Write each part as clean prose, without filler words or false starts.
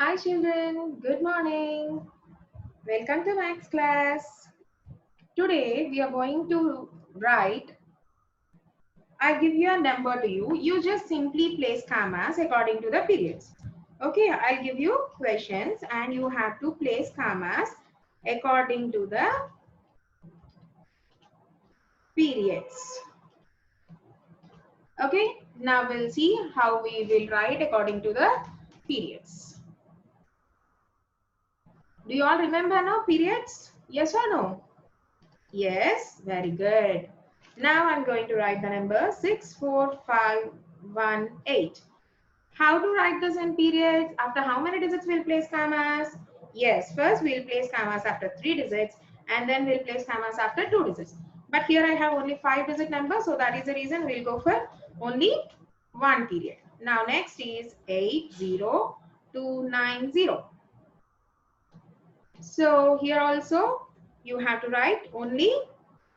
Hi children, good morning. Welcome to Max class. Today we are going to write, I give you a number to you. You just simply place commas according to the periods. Okay, I'll give you questions and you have to place commas according to the periods. Okay, now we'll see how we will write according to the periods. Do you all remember now periods? Yes or no? Yes, very good. Now I'm going to write the number 64518. How to write this in periods? After how many digits we'll place commas? Yes, first we'll place commas after 3 digits and then we'll place commas after 2 digits. But here I have only 5-digit number, so that is the reason we'll go for only one period. Now next is 80290. So here also you have to write only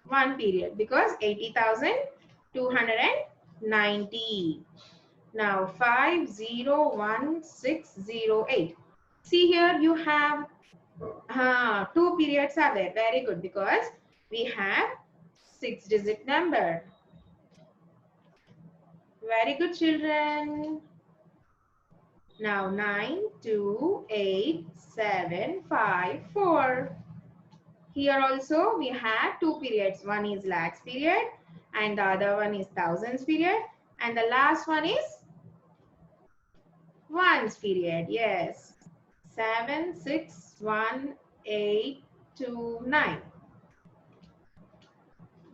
one period because 80,290. Now 501608. See here you have two periods are there. Very good because we have 6-digit number. Very good children. Now 928754. Here also we have two periods. One is lakhs period and the other one is thousands period. And the last one is ones period. Yes. 761829.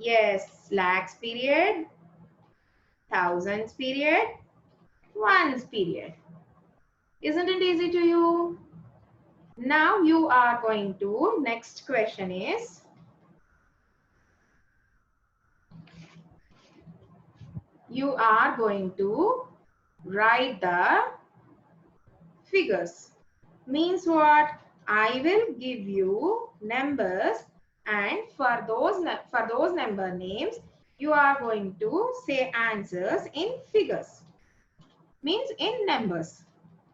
Yes. Lakhs period, thousands period, ones period. Isn't it easy to you? Now you are going to, next question is, you are going to write the figures. Means what? I will give you numbers and for those number names you are going to say answers in figures. Means in numbers.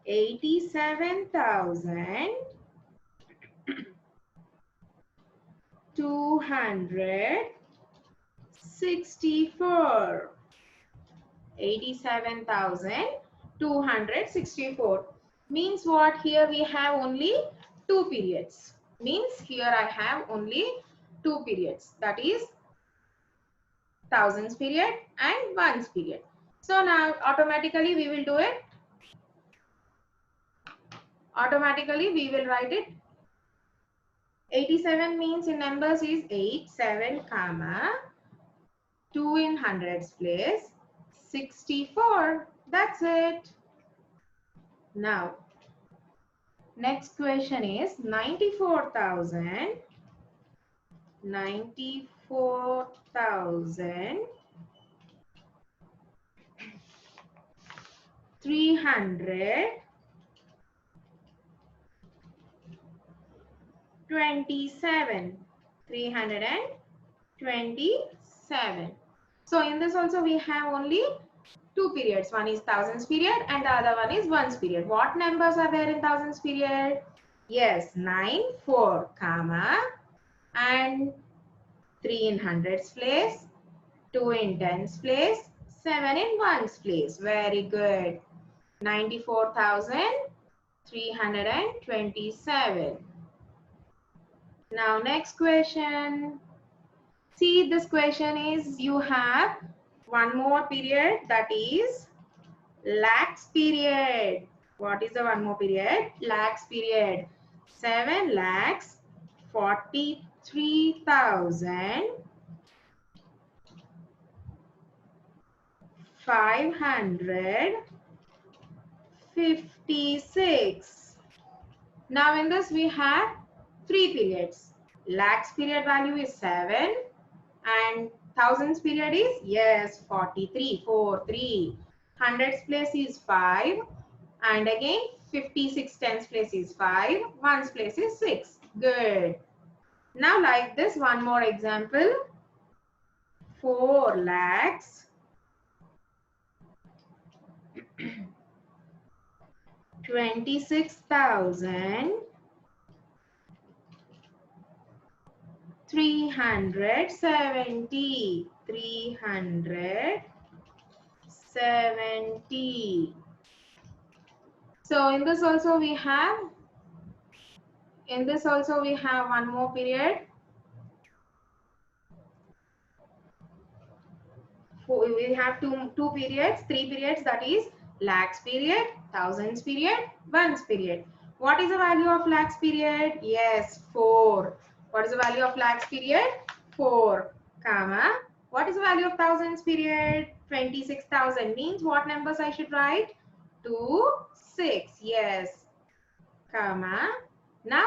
87,264. 87,264 means what? Here we have only two periods. Means here I have only two periods, that is thousands period and ones period. So now automatically we will do it. Automatically we will write it. 87 means in numbers is 87 comma 2 in hundreds place 64. That's it. Now next question is 94,327. 327. So in this also we have only two periods. One is thousands period and the other one is ones period. What numbers are there in thousands period? Yes, 9, 4, comma, and 3 in hundreds place, 2 in tens place, 7 in ones place. Very good. 94,327. Now next question. See, this question is you have one more period, that is lakhs period. What is the one more period? Lakhs period. 7 lakhs 43,556. Now in this we have three periods. Lakhs period value is 7 and thousands period is, yes, 43, 4, 3. Hundreds place is 5 and again 56 tens place is 5. Ones place is 6. Good. Now like this, one more example. 4 lakhs 370. 370. So in this also we have one more period. We have two periods, three periods, that is lakhs period, thousands period, ones period. What is the value of lakhs period? Yes, 4. What is the value of lakhs period? 4, comma. What is the value of thousands period? 26,000. Means what numbers I should write? 2, 6. Yes, comma. Now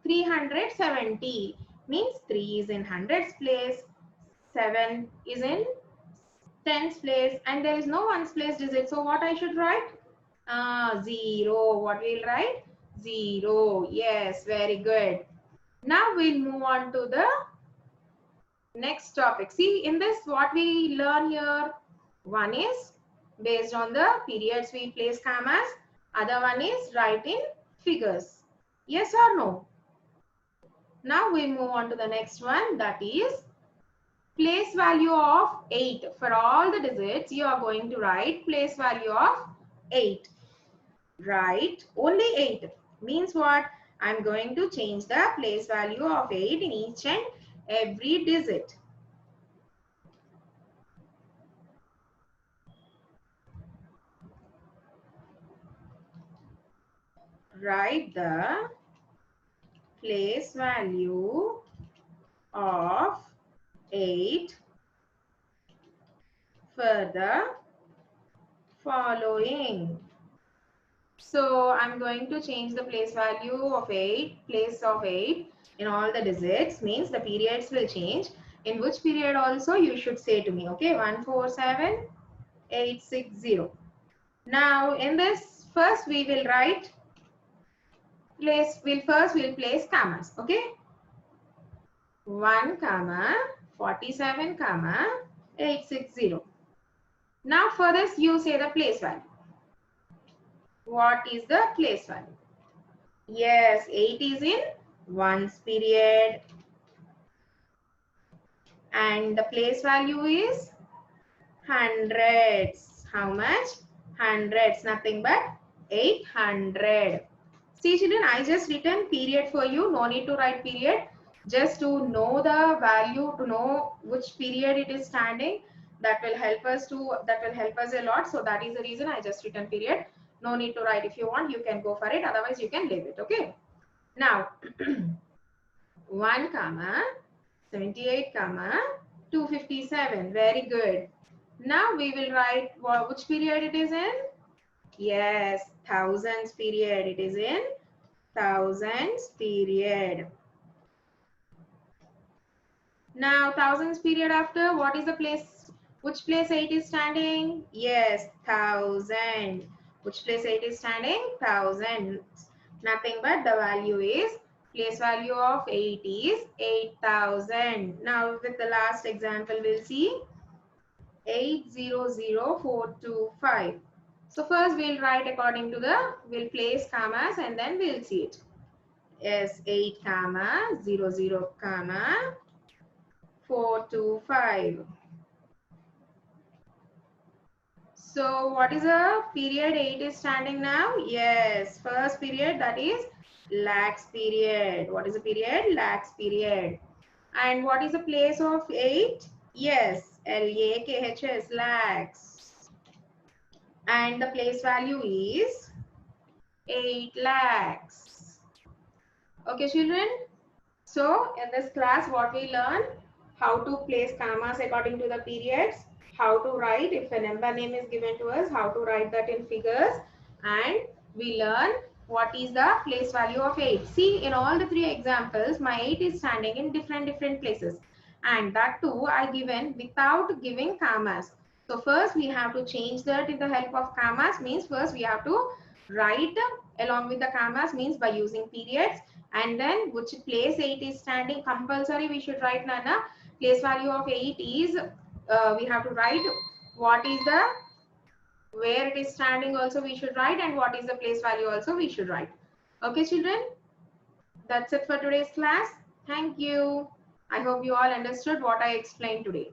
370 means 3 is in hundreds place, 7 is in tens place, and there is no ones place digit. So what I should write? 0. What we'll write? 0. Yes, very good. Now we'll move on to the next topic. See, in this what we learn here, one is based on the periods we place commas, other one is write in figures. Yes or no? Now we move on to the next one, that is place value of 8. For all the digits, you are going to write place value of 8. Write only 8. Means what? I'm going to change the place value of 8 in each and every digit. Write the place value of 8 for the following. So I'm going to change the place value of 8, place of 8 in all the digits, means the periods will change. In which period also you should say to me, okay? 147860. Now in this, first we will write place, we'll place commas, okay? 1 comma 47 comma 860. Now for this you say the place value. What is the place value? Yes, 8 is in ones period. And the place value is hundreds. How much? Hundreds, nothing but 800. See children, I just written period for you. No need to write period. Just to know the value, to know which period it is standing. That will help us a lot. So that is the reason I just written period. No need to write. If you want, you can go for it. Otherwise, you can leave it. Okay. Now, 1 comma 78 comma 257. Very good. Now we will write which period it is in. Yes, thousands period. It is in thousands period. Now thousands period after, what is the place? Which place 8 is standing? Yes, 1000. Which place 8 is standing? 1000. Nothing but the value is, place value of 8 is 8000. Now with the last example we'll see 800425. So first we'll write according to the, we'll place commas and then we'll see it. Yes, 8 comma 00 comma 425. So what is the period 8 is standing now? Yes, first period, that is lakhs period. What is the period? Lakhs period. And what is the place of 8? Yes, LAKHS, lakhs. And the place value is 8 lakhs. Okay, children. So in this class, what we learn? How to place commas according to the periods, how to write if a number name is given to us, how to write that in figures, and we learn what is the place value of 8. See, in all the 3 examples, my 8 is standing in different places, and that too I given without giving commas. So first we have to change that with the help of commas, means first we have to write along with the commas, means by using periods, and then which place 8 is standing, compulsory we should write, Nana. Place value of 8 is, we have to write what is the Where it is standing also we should write, and what is the place value also we should write. Okay, children? That's it for today's class. Thank you. I hope you all understood what I explained today.